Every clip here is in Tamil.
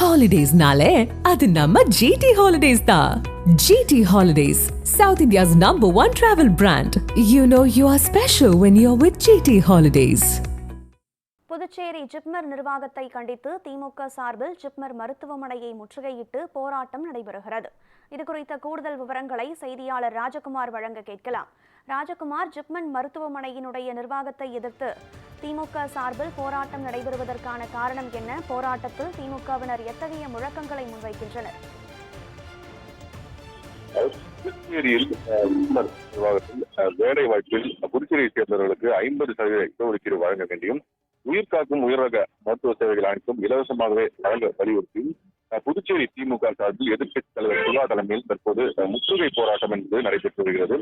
Holidays-nale, adu namma GT Holidays da. GT Holidays, South India's #1 travel brand. You know you are special when you're with GT Holidays. Puducherry JIPMER நிர்வாகத்தை கண்டித்து திமுக சார்பில் ஜிப்மர் மருத்துவமனையை முற்றுகையிட்டு போராட்டம் நடைபெறுகிறது. இதுகுறித்த கூடுதல் விவரங்களை செய்தியாளர் ராஜகுமார் வழங்க கேட்கலாம். ராஜகுமார், ஜிப்மர் மருத்துவமனையினுடைய நிர்வாகத்தை எதிர்த்து திமுக சார்பில் போராட்டம் நடைபெறுவதற்கான காரணம் என்ன? போராட்டத்தில் திமுகவினர் எத்தகைய முழக்கங்களை முன்வைக்கின்றனர்? புதுச்சேரியில் நிர்வாகத்தில் வேலை வாய்ப்பில் புதுச்சேரியை சேர்ந்தவர்களுக்கு 50% இடஒதுக்கீடு வழங்க வேண்டியும், உயிர்காக்கும் உயர்ரக மருத்துவ சேவைகள் அனைத்தும் இலவசமாகவே வழங்க வலியுறுத்தியும் புதுச்சேரி திமுக சார்பில் எதிர்க்கட்சித் தலைவர் சிவா தலைமையில் தற்போது முற்றுகை போராட்டம் என்பது நடைபெற்று வருகிறது.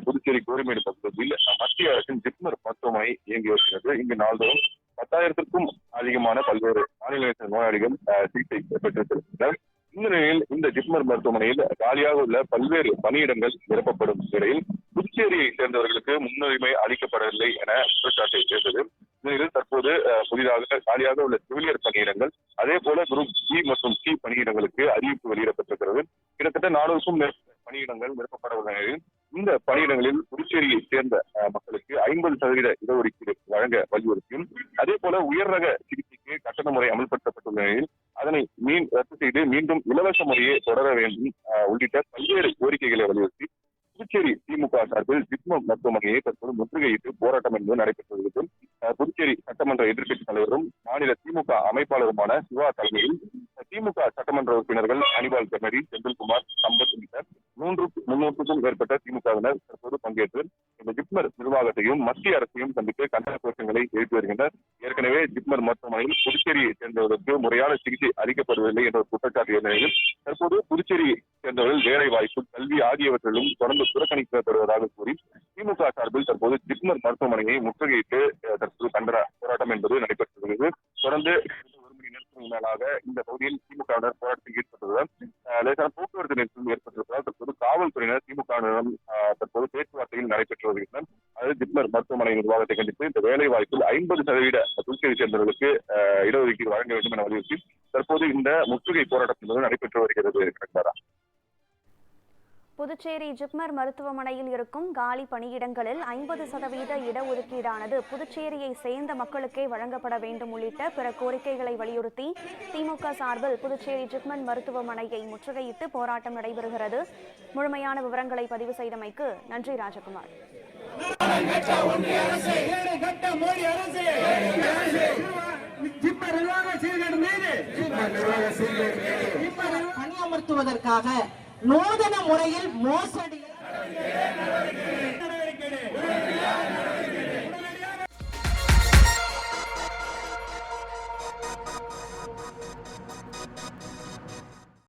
புதுச்சேரி கோரிமேடு பகுதியில் மத்திய அரசின் ஜிப்மர் மருத்துவமனை இயங்கி வருகிறது. இங்கு நாள்தோறும் 10,000க்கும் அதிகமான பல்வேறு மாநில நோயாளிகள் சிகிச்சை பெற்றிருக்கின்றனர். இந்த நிலையில் இந்த ஜிப்மர் மருத்துவமனையில் காலியாக உள்ள பல்வேறு பணியிடங்கள் நிரப்பப்படும் நிலையில் புதுச்சேரியை சேர்ந்தவர்களுக்கு முன்னுரிமை அளிக்கப்படவில்லை என குற்றச்சாட்டை சேர்ந்தது. இந்நிலையில் தற்போது புதிதாக காலியாக உள்ள செவிலியர் பணியிடங்கள், அதே போல குரூப் சி மற்றும் சி பணியிடங்களுக்கு அறிவிப்பு வெளியிடப்பட்டிருக்கிறது. கிட்டத்தட்ட 400க்கும் மேற்பட்ட பணியிடங்கள் நிரப்பப்பட உள்ள நிலையில் இந்த பணியிடங்களில் புதுச்சேரியை சேர்ந்த மக்களுக்கு 50% இடஒதுக்கீடு வழங்க வலியுறுத்தியும், அதே போல உயர் ரக சிகிச்சைக்கு கட்டண முறை அமல்படுத்தப்பட்டுள்ள நிலையில் அதனை ரத்து செய்து மீண்டும் இலவச முறையை தொடர வேண்டும் உள்ளிட்ட பல்வேறு கோரிக்கைகளை வலியுறுத்தி புதுச்சேரி திமுக சார்பில் ஜிப்மர் மருத்துவமனையை தற்போது முற்றுகையிட்டு போராட்டம் என்பது நடைபெற்று வருகிறது. புதுச்சேரி சட்டமன்ற எதிர்க்கட்சித் தலைவரும் மாநில திமுக அமைப்பாளருமான சிவா தலைமையில் திமுக சட்டமன்ற உறுப்பினர்கள் அனிபால் கென்னடி, செந்தில்குமார், சம்பத் உள்ளிட்ட 300க்கும் மேற்பட்ட திமுகவினர் தற்போது பங்கேற்று இந்த ஜிப்மர் நிர்வாகத்தையும் மத்திய அரசையும் சந்தித்து கண்டன கோஷங்களை எழுப்பி வருகின்றனர். ஏற்கனவே ஜிப்மர் மருத்துவமனையில் புதுச்சேரியை சேர்ந்தவர்களுக்கு முறையான சிகிச்சை அளிக்கப்படுவதில்லை என்ற குற்றச்சாட்டு நிலையில் தற்போது புதுச்சேரியை சேர்ந்தவர்கள் வேலை வாய்ப்பு, கல்வி ஆகியவற்றிலும் தொடர்ந்து புறக்கணிக்கப்படுவதாக கூறி திமுக சார்பில் தற்போது ஜிப்மர் மருத்துவமனையை முற்றுகையிட்டு தற்போது கண்டன போராட்டம் என்பது நடைபெற்று வருகிறது. தொடர்ந்து 1 மணி நேரத்திற்கு மேலாக இந்த பகுதியில் திமுகவினர் போராட்டத்தில் ஈடுபட்டுள்ளனர். லேசான போக்குவரத்து நெரிசலும் ஏற்பட்டிருப்பதால் தற்போது காவல்துறையினர் திமுகவினரிடம் தற்போது பேச்சுவார்த்தையில் நடைபெற்று வருகின்றனர். அதாவது ஜிப்மர் மருத்துவமனை நிர்வாகத்தை கண்டித்து இந்த வேலை வாய்ப்பில் 50% புதுச்சேரி சேர்ந்தவர்களுக்கு இடஒதுக்கீடு வழங்க வேண்டும் என வலியுறுத்தி தற்போது இந்த முற்றுகை போராட்டம் என்பது நடைபெற்று வருகிறது. புதுச்சேரி ஜிப்மர் மருத்துவமனையில் இருக்கும் காலி பணியிடங்களில் 50% இடஒதுக்கீடானது புதுச்சேரியை சேர்ந்த மக்களுக்கே வழங்கப்பட வேண்டும் உள்ளிட்ட பிற கோரிக்கைகளை வலியுறுத்தி திமுக சார்பில் புதுச்சேரி ஜிப்மர் மருத்துவமனையை முற்றுகையிட்டு போராட்டம் நடைபெறுகிறது. முழுமையான விவரங்களை பதிவு செய்தமைக்கு நன்றி ராஜகுமார். பணியமர்த்துவதற்காக நூதன முறையில் மோசடி